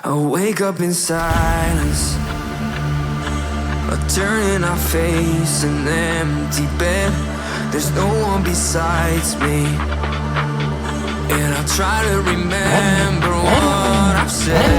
I wake up in silence, turning our face an empty bed. There's no one besides me, and I try to remember what I've said.